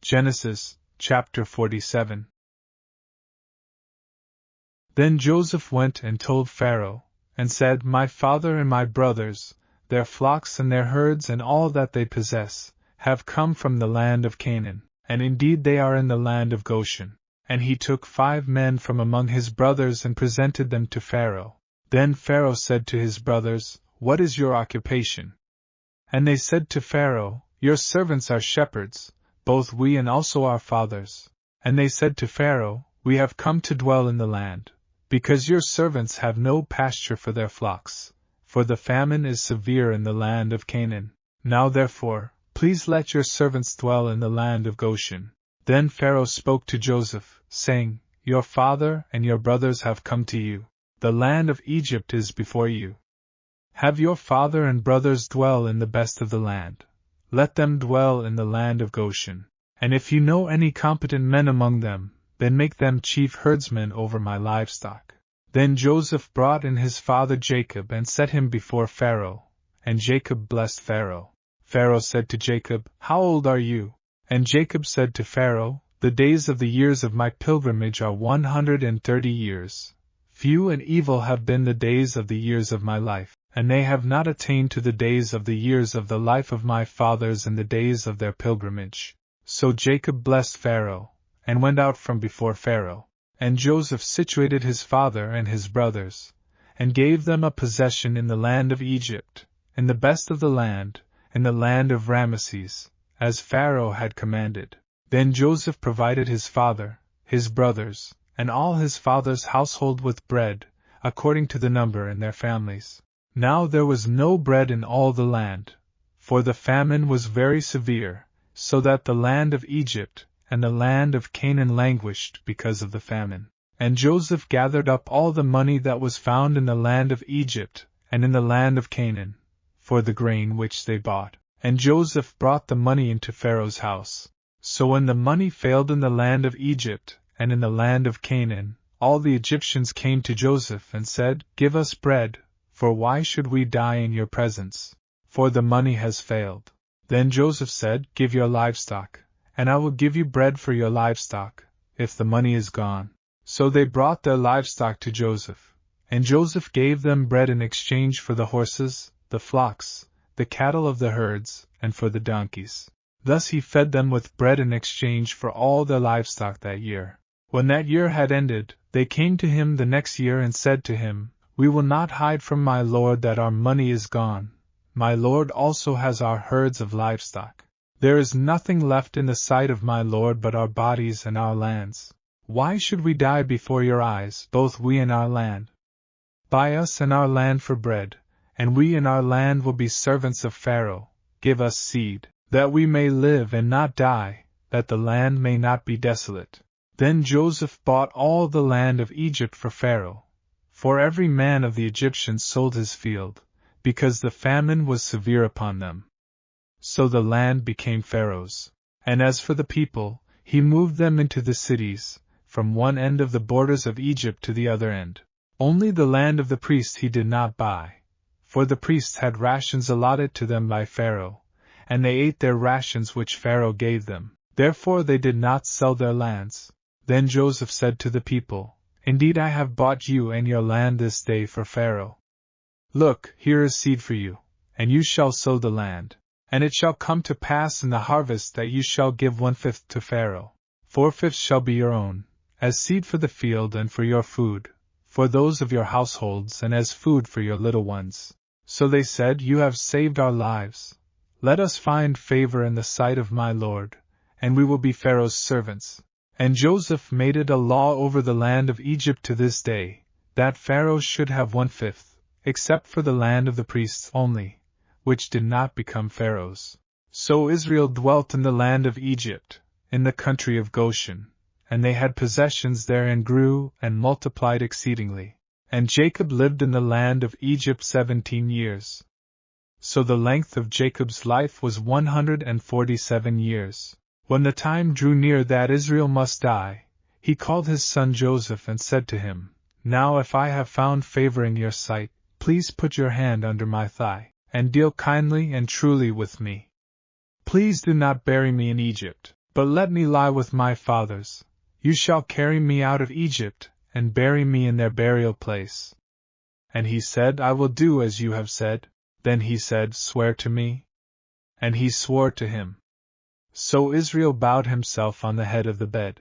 Genesis, chapter 47. Then Joseph went and told Pharaoh, and said, My father and my brothers, their flocks and their herds and all that they possess, have come from the land of Canaan, and indeed they are in the land of Goshen. And he took 5 men from among his brothers and presented them to Pharaoh. Then Pharaoh said to his brothers, What is your occupation? And they said to Pharaoh, Your servants are shepherds, both we and also our fathers. And they said to Pharaoh, We have come to dwell in the land, because your servants have no pasture for their flocks, for the famine is severe in the land of Canaan. Now therefore, please let your servants dwell in the land of Goshen. Then Pharaoh spoke to Joseph, saying, Your father and your brothers have come to you. The land of Egypt is before you. Have your father and brothers dwell in the best of the land. Let them dwell in the land of Goshen. And if you know any competent men among them, then make them chief herdsmen over my livestock. Then Joseph brought in his father Jacob and set him before Pharaoh, and Jacob blessed Pharaoh. Pharaoh said to Jacob, How old are you? And Jacob said to Pharaoh, The days of the years of my pilgrimage are 130 years. Few and evil have been the days of the years of my life, and they have not attained to the days of the years of the life of my fathers in the days of their pilgrimage. So Jacob blessed Pharaoh, and went out from before Pharaoh. And Joseph situated his father and his brothers, and gave them a possession in the land of Egypt, in the best of the land, in the land of Ramesses, as Pharaoh had commanded. Then Joseph provided his father, his brothers, and all his father's household with bread, according to the number in their families. Now there was no bread in all the land, for the famine was very severe, so that the land of Egypt and the land of Canaan languished because of the famine. And Joseph gathered up all the money that was found in the land of Egypt and in the land of Canaan, for the grain which they bought. And Joseph brought the money into Pharaoh's house. So when the money failed in the land of Egypt and in the land of Canaan, all the Egyptians came to Joseph and said, Give us bread, for why should we die in your presence? For the money has failed. Then Joseph said, Give your livestock, and I will give you bread for your livestock, if the money is gone. So they brought their livestock to Joseph, and Joseph gave them bread in exchange for the horses, the flocks, the cattle of the herds, and for the donkeys. Thus he fed them with bread in exchange for all their livestock that year. When that year had ended, they came to him the next year and said to him, We will not hide from my lord that our money is gone. My lord also has our herds of livestock. There is nothing left in the sight of my lord but our bodies and our lands. Why should we die before your eyes, both we and our land? Buy us and our land for bread, and we and our land will be servants of Pharaoh. Give us seed, that we may live and not die, that the land may not be desolate. Then Joseph bought all the land of Egypt for Pharaoh, for every man of the Egyptians sold his field, because the famine was severe upon them. So the land became Pharaoh's. And as for the people, he moved them into the cities, from one end of the borders of Egypt to the other end. Only the land of the priests he did not buy, for the priests had rations allotted to them by Pharaoh, and they ate their rations which Pharaoh gave them. Therefore they did not sell their lands. Then Joseph said to the people, Indeed I have bought you and your land this day for Pharaoh. Look, here is seed for you, and you shall sow the land. And it shall come to pass in the harvest that you shall give 1/5 to Pharaoh. 4/5 shall be your own, as seed for the field and for your food, for those of your households and as food for your little ones. So they said, You have saved our lives. Let us find favor in the sight of my lord, and we will be Pharaoh's servants. And Joseph made it a law over the land of Egypt to this day, that Pharaoh should have 1/5, except for the land of the priests only, which did not become Pharaoh's. So Israel dwelt in the land of Egypt, in the country of Goshen, and they had possessions there and grew and multiplied exceedingly. And Jacob lived in the land of Egypt 17 years. So the length of Jacob's life was 147 years. When the time drew near that Israel must die, he called his son Joseph and said to him, Now if I have found favor in your sight, please put your hand under my thigh, and deal kindly and truly with me. Please do not bury me in Egypt, But let me lie with my fathers. You shall carry me out of Egypt, and bury me in their burial place. And he said, I will do as you have said. Then he said, Swear to me. And he swore to him. So Israel bowed himself on the head of the bed.